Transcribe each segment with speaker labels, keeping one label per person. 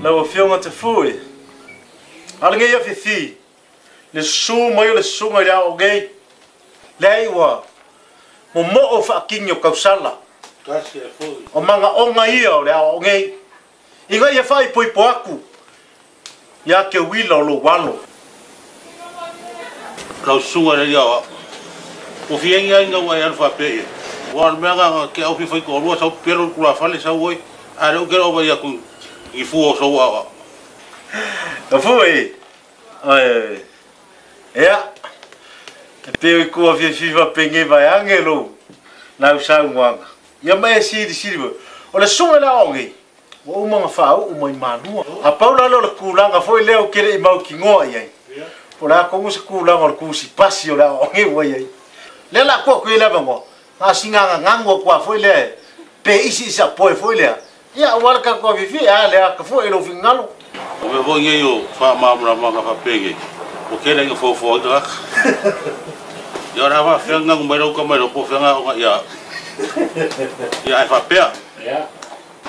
Speaker 1: Lau fionga te fui. Alinga ia fifi. Le su mai le sunga ia o gei. Lei wa. Mo o fa kinyo kausala.
Speaker 2: Kasi e fui.
Speaker 1: O manga onga ia o le o gei. Inga ia fai poi po aku. Ia ke wila o lo walo.
Speaker 2: Kau sunga le ia. O fienga inga wa ia fa pe. Wa manga ke au fi foi ko ro sa pero kula fale sa woi. Ale o ke o ia ku i fu o so wa.
Speaker 1: Ka foi. Ai. Ea. Te ko a fi va penge vai angelo. Na usa ngwanga. Ia mai si bo. O le sunga la ongi. O manga fa o mai manu. A paula lo kulanga foi leo kere i mau ki ngoa ia. O la ko se kulanga ko si pasi o la ongi wa ia. Le la ko ko le bango. A singa ngango ko foi le. Pe isi sa poi foi le. Ia wala ka ko vivi a le ka foi lo fingalo.
Speaker 2: O me vo ngeyo fa mamra manga fa pege. O kele nge fo da. Ya ra va fenga ngumero ko mero po fenga o ya. Ya fa pe. Ya.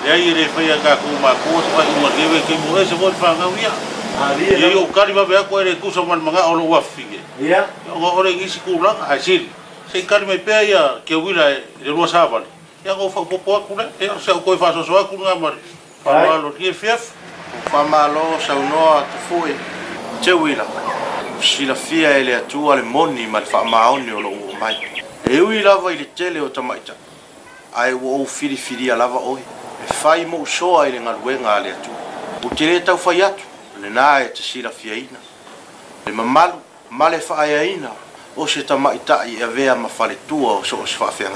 Speaker 2: Ya ire fa ya ka ku ma ko fa mo leve ke mo ese mo fa ngawia. Ali. Yo kali ba be ko ere ku so man manga o lo wa fige.
Speaker 1: Ya.
Speaker 2: O ore ngisi ku la ha sil. Se kali me pe ya ke wila le ro sa va. Ya go fa po ku le. Ya se ko fa so ku ngamar. Fa malo ki fief.
Speaker 3: Fa malo sa unoa te fui. Te wila. Sila fia ele atua le moni ma le fa maoni o lo mai. E ui lava i le tele o tamaita. Ai wo firi lava oi. E fai mo soa i le ngaluenga le atua. O tele tau fai atu. Le na e te sila fia ina. Le mamalu, male fa aia ina. O se tamaita i a vea ma fale tua o so o se fa fia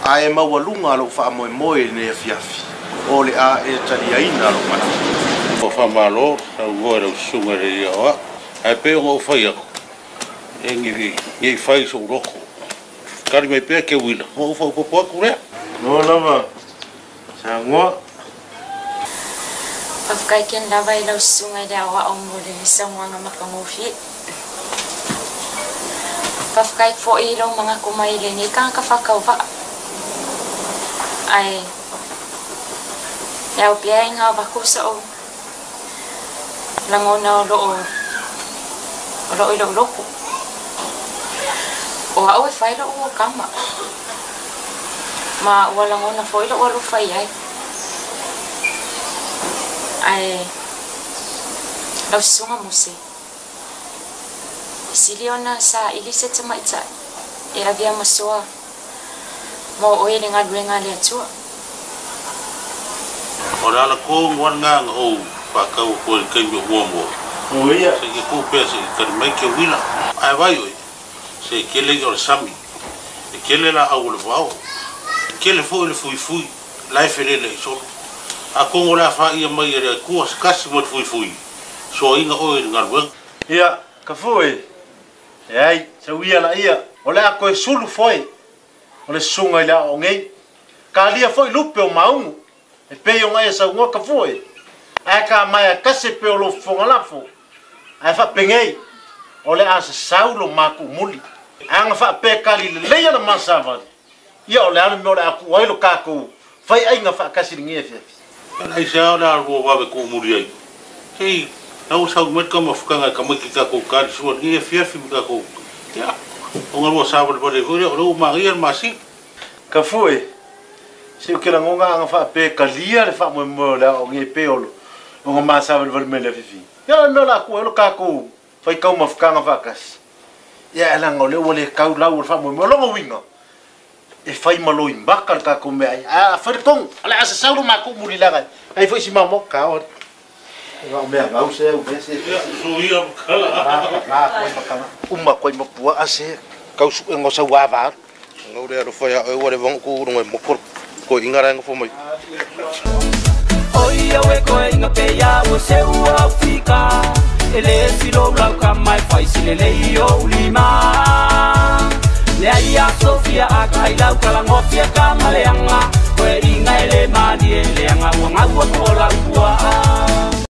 Speaker 3: ai mawalunga lo fa moe ne fiafi. O le a e talia ina lo mana.
Speaker 2: O fa malo, sa ngore o sunga le ia wa. Ai pe o fai ako. E ngi fai so roko. Kari mai pe ke wila. O fa po aku rea.
Speaker 1: No lava. Sa ngo.
Speaker 4: Pagkai ken lava i lau sunga le awa o mo le sangwanga makangofi. Pagkai fo i lau mga kumaile ni ka fakau va. Ai Leo pia inga baku sa o langona lo loko o au e fai lo o kama ma o langona foi lo o fai ai lo sunga musi siliona sa ilise tamaita e avia masoa mo o ele ngaluenga le atua
Speaker 2: Ora la ko ngwana o pa ka ko ke mo mo.
Speaker 1: O ia.
Speaker 2: Se ke ko pe se ka mai ke wila. Ai vai oi. Se ke le yo sami. Ke le la au le vao. Ke le fo le fui. Lai fele le so. A ko ora fa ia mai re ku kas mo fui. So inga o ngalwe.
Speaker 1: Ia, ka foi. Ai, sa ia la ia. Ola ko sulu foi. Ole sunga la o ngei. Ka lia foi lupe o maungu. E pe o ngai sa ngua ka foi. Ai ka mai ka se pe o lo fonga la fo. Ai fa pengei. Ole a sa saulo maku muli. Ai fa pe ka li le ya na masava. Ia ole ana mo la ku ai lo ka ku. Fai ai nga fa ka si ngi fe.
Speaker 2: Ai sa na ro wa be ko muri ai. Sei, au sa met ka mo fukanga ka mo ki ka ko ka so ngi fe ka ko. Ya. O nga mo sa ba de ko ro ma ri ma si.
Speaker 1: Ka foi. Se o que la ngonga anga fa pe kalia le fa mo la o nge pe olo o nga masa vel me le fifi ya no la ku lo ka ku fa ka mo fka nga vakas ya la ngole o le ka la o fa mo lo winga e fa ma lo imbaka ka ku me a fa tong ala asa sa lo ma ku muri la ai foi si ma mo ka o nga me nga o se o se
Speaker 2: so ia kala
Speaker 3: Uma ko mo pua ase ka su ngo sa wa va. Ngore ro fa ya o le vong ku no mo ko ingara ngo fo mai.
Speaker 5: Oia we ko inga pe ya o se u Afrika ele silo blau ka mai fai sile le yo lima le ia Sofia akai lau kala ngofia ka maleanga ko inga ele mani ele anga ngwa ngwa ko la